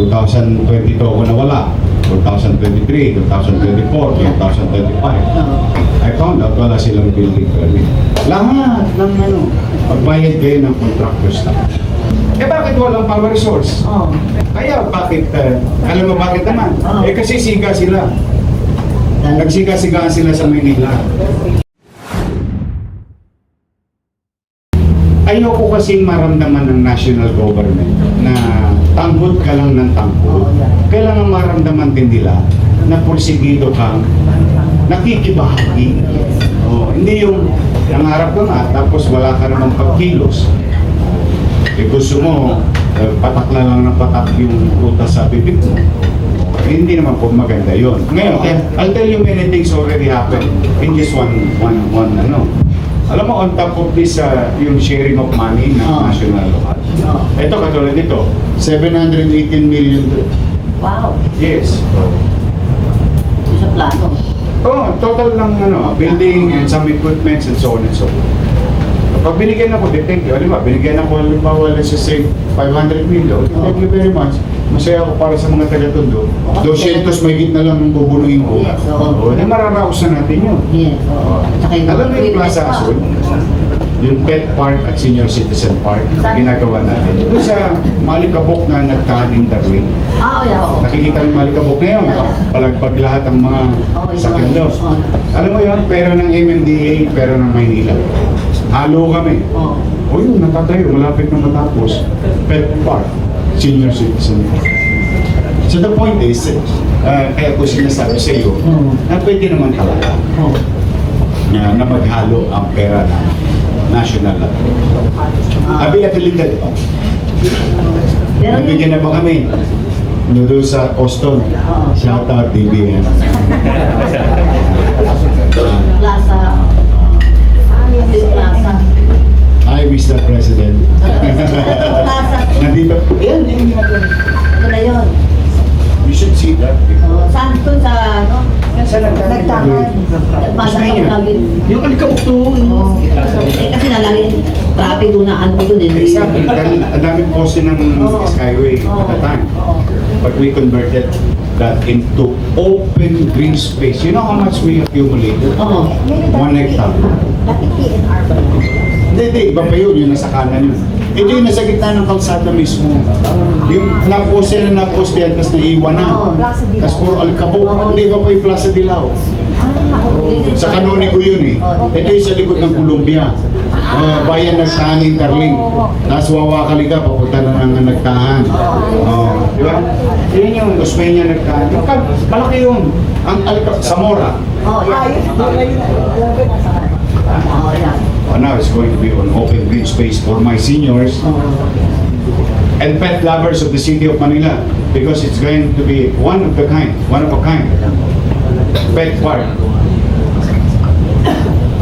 2022 ako nawala. 2023, 2024, 2025. I found out wala silang building permit. Lahat ng magbayad kayo ng contractor staff. Eh bakit walang power resource? Kaya bakit, alam mo bakit naman? Eh kasi siga sila. Nagsiga-sigaan sila sa Manila. Ayoko kasing maramdaman ng national government na tanggol ka lang ng tanggol. Kailangan maramdaman din nila na porsigido kang nakikibahagi. Hindi yung nangarap ka nga tapos wala ka namang pagkilos. Gusto mo, patak na lang ng patak yung prutas sa bibig mo. Hindi naman po maganda yun. Ngayon, I'll tell you many things already happened in just one. Alam mo, on top of this, yung sharing of money na national local. Ito, katulad dito, 718 million. Wow. Yes. Sa plano. Total ng building and some equipments and so on and so forth. Pag binigyan ako, thank you. Di ba, binigyan ako, let's just say, 500 million. Thank you very much. Masaya ako para sa mga taga-Tondo. 200 may gitna lang ng bubunuin ko. Mararaos na natin yun. Alam mo yung Plaza Azul, yung Pet Park at Senior Citizen Park, ginagawa natin. Doon sa Malikabok na nagkahaning Darwin. Nakikita yung Malikabok na yun. Palagpag lahat ang mga sakyan doon. Alam mo yun, pera ng MMDA, pera ng Maynila. Halo kami. Yun, natatayo, malapit na matapos. Pet Park, Senior Citizen Park. So the point is, kaya ko sinasabi sa iyo, na pwede naman talaga na maghalo ang pera na national natin. Abilidad pa. Nabigyan na ba kami? Doon sa Austin. Shout out DBN. Plaza. Plaza. Hi, Mr. President. Plaza. Nandito. Yan, yung ginagawa. Ito na yun. You should see that. Saan ito sa Sa nagtangan? Yung alikabok to. Kasi nalagay traffic doon na ano doon. Exactly. Dahil ang daming poste ng Skyway at the time. But we converted that into open green space. You know how much we accumulated? 1 hectare. Hindi, iba pa yun, yung nasa kanan yun. Ito yung nasa gitna ng kalsada mismo. Yung naposte yan, tapos naiwan na. Tapos puro alikabok. Hindi, iba pa yung Plaza Dilao. Sa Canonico yun eh. Ito yung sa likod ng Columbia. Bayan ng Saning Carling. Tapos Wawakaliga, papunta na ng Nagtahan. Di ba? Yun yung Osmeña Nagtahan. Malaki yun. Ang Zamora. Now it's going to be on open green space for my seniors and pet lovers of the city of Manila because it's going to be one of a kind. Pet park.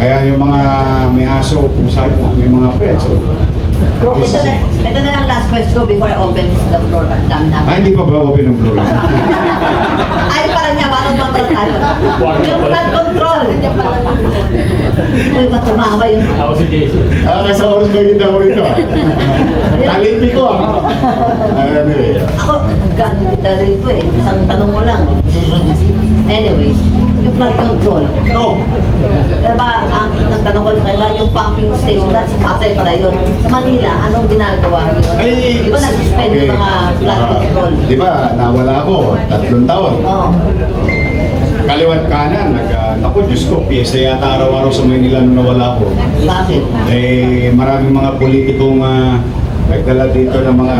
Kaya yung mga may aso, kung saan may mga pets. Ito na lang last question before I open the floor. Hindi pa ba open ang floor? Ay, parang niya, parang control tayo. Yung flood control. Uy, matumawa yun. Ako si Jason. Nasa oras ba yung daw rito? Talimpi ko Ako, ganda rito eh. Isang tanong mo lang. Anyway, yung flood control. No. Diba, ang nagtanong ko kailan yung pumping station na sa Pasay pala yun. Sa Manila, anong ginagawa yun? Di ba nag-suspend yung mga flood control? Di ba, nawala ako, 3 taon. Kaliwat kanan, naku, Diyos ko, piyesta yata araw-araw sa Maynila nung nawala ako. Bakit? Maraming mga politikong nagdala dito ng mga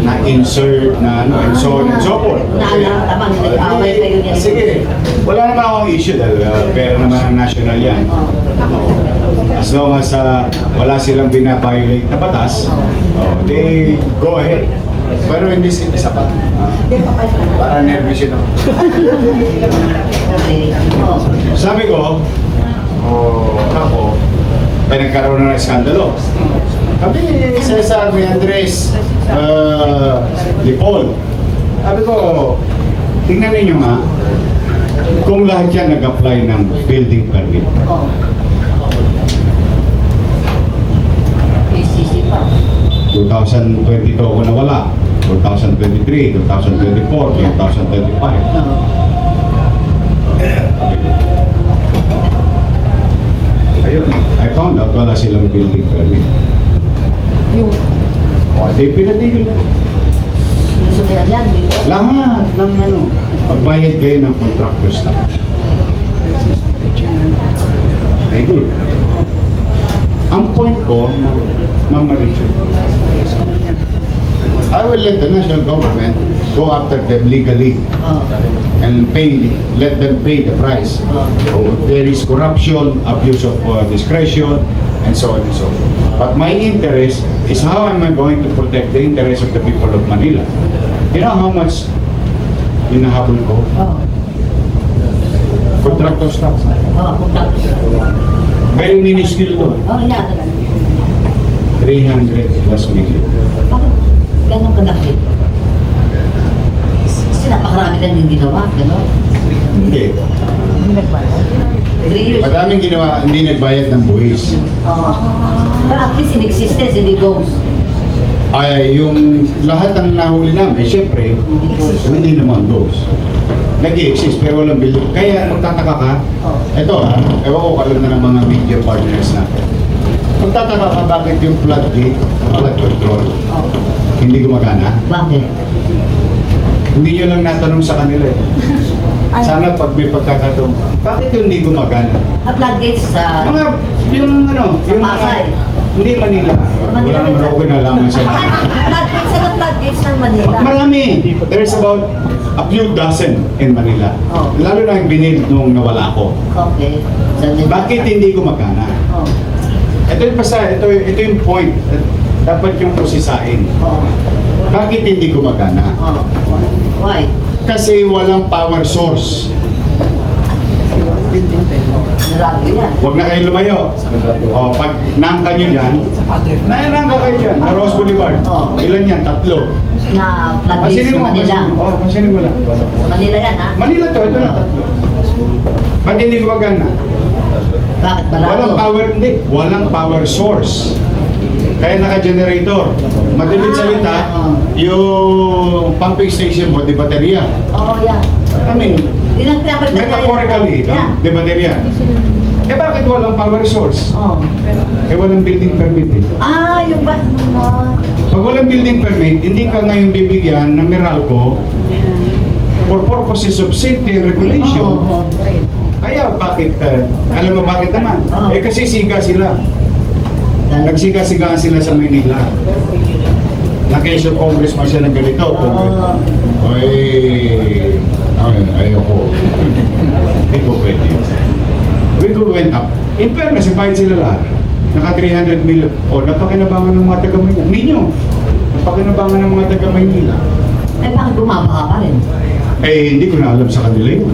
na-insert na and so on and so forth. Naalang nag-away kayo niya. Sige, wala naman akong issue dahil pera naman ang national yan. As long as wala silang binabiolate na batas, they go ahead. Pero hindi isa pa. Para nervous yun ako. Sabi ko, ako, nagkaroon na ng skandalo. Kami, Cesar, may Andres, Lipol. Sabi ko, tingnan ninyo nga, kung lahat yan nag-apply ng building permit. PCC pa. 2022 ako nawala. 2023, 2024, 2025. Ayun, I found out wala silang building permit. Yung O, di pinatigil. gusto nila yan, di ba? Lahat ng ano, pagbayad kayo ng contractors na. Ay, good. Ang point ko, Ma'am Marichu, I will let the national government go after them legally Oh. and let them pay the price. So, there is corruption, abuse of discretion, and so on and so forth. But my interest is how am I going to protect the interest of the people of Manila? You know how much hinahabol ko? Oh. Contractor staff. Oh, punta. Very minuscule to. Oh, yeah. 300 plus million. Bakit ganun kalaki? Kasi napakarami kang hindi ginawa, gano'n? Hindi. 3 years. Madaming ginawa, hindi nagbayad ng buwis. Oh. Pero at least in existence, hindi goes. Ay, yung lahat ng nahuli namin, siyempre, hindi naman those. Nag-i-exist pero walang building. Kaya magtataka ka, ito ewan ko kalam na ng mga media partners natin. Magtataka ka bakit yung floodgate, flood control, Oh. hindi gumagana? Bakit? Hindi nyo lang natanong sa kanila eh. Sana pag may pagkakataon, bakit yung hindi gumagana? At floodgates sa... Mga, yung ano, Sa yung Pasay. hindi Manila. Wala naman ako kinalaman sa Floodgates sa floodgates ng Manila. Marami. There's about a few dozen in Manila. Oh. Lalo na yung binid nung nawala ako. Okay. So, Bakit hindi gumagana? Oh. Ito yung ito yung point. Dapat yung prosisain. Oh. Bakit hindi gumagana? Oh. Why? Kasi walang power source. Narago yan. Huwag na kayo lumayo. O, pag nangka nyo yan, nangka kayo dyan, na Ross Boulevard. Oh. Ilan yan? 3. Na floodgates Pasinin sa mo, Manila. pasinin mo lang. Manila yan, ha? Manila to, ito na 3. Ba't hindi gumagana? Bakit balado? Walang power, hindi. Walang power source. Kaya naka-generator. Madalit salita, yung pumping station mo, di baterya. Oo, yeah. I mean, Yun ang pinapagdala. metaphorically, Yeah. di baterya. Eh bakit walang power source? Oh. Eh walang building permit eh. Ah, yung ba? Pag walang building permit, hindi ka ngayon bibigyan ng Meralco for purposes of safety and regulation. Oo. Kaya bakit, alam mo bakit naman? Oo. Eh kasi siga sila. Nagsiga-sigaan sila sa Manila. Na-case of congressman siya ng ganito. Ayoko. Hindi ko pwede. We go went up. In fairness, bayad sila lahat. Naka 300 million. O, napakinabangan ng mga taga-Maynila. Ninyo, napakinabangan ng mga taga-Maynila. Eh, bakit bumaba pa rin? Eh, hindi ko na alam sa kanila yun.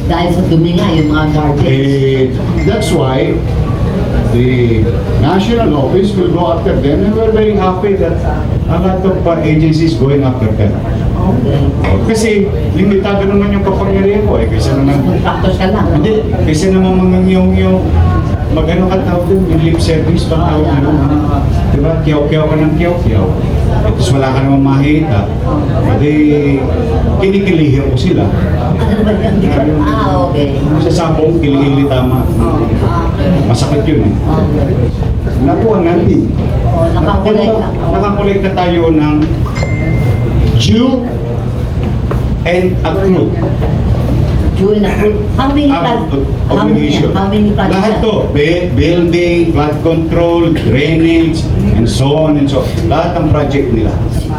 Dahil sa dumi nga, yung mga garbage. Eh, that's why the national office will go after them, and we're very happy that a lot of agencies going after them. Okay. Kasi limitado naman yung kapangyarihan ko eh, kaysa naman, Contractors ka lang. hindi, kaysa naman mga yung mag-ano ka tawag dun, yung lip service pa tawag ano, diba, kiyaw-kiyaw ka ng kiyaw-kiyaw, tapos wala ka naman makita, hindi, kinikilihin ko sila. Ano ba yan? Ah, okay. Sa sabong, kilikili tama. Masakit yun eh. Okay. Nakuha natin. Oh, nakakulay ka. Nakakolekta tayo ng due and accrued. June na. How many Obligation. How many projects? Lahat to. Building, flood control, drainage, and so on and so on. Lahat ng project nila.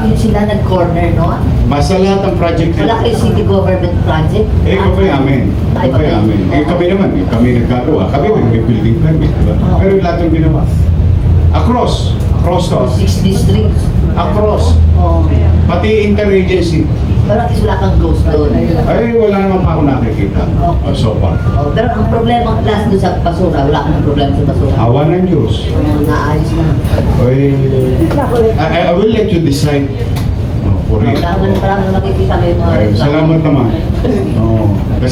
Yung sila nag-corner, no? Basta lahat ng project Wala nila. kayo city government project? Eh, kami amin. Ay, Kami amin. Eh, kami naman. Eh, kami nagkagawa. Kami may building permit. Diba? Oo. Pero lahat ng ginawa. Across to. 6 districts. Across. Oh. Pati interagency. Pero at least wala kang ghost doon. Ay, wala naman pa ako nakikita. Okay. So far. Oh, pero ang problema last doon sa basura, wala kang problema sa basura. Awa ng Diyos. Naayos na. Oy, I will let you decide. For it. Wala naman parang nakikita kayo mga... Salamat naman. Oh, kasi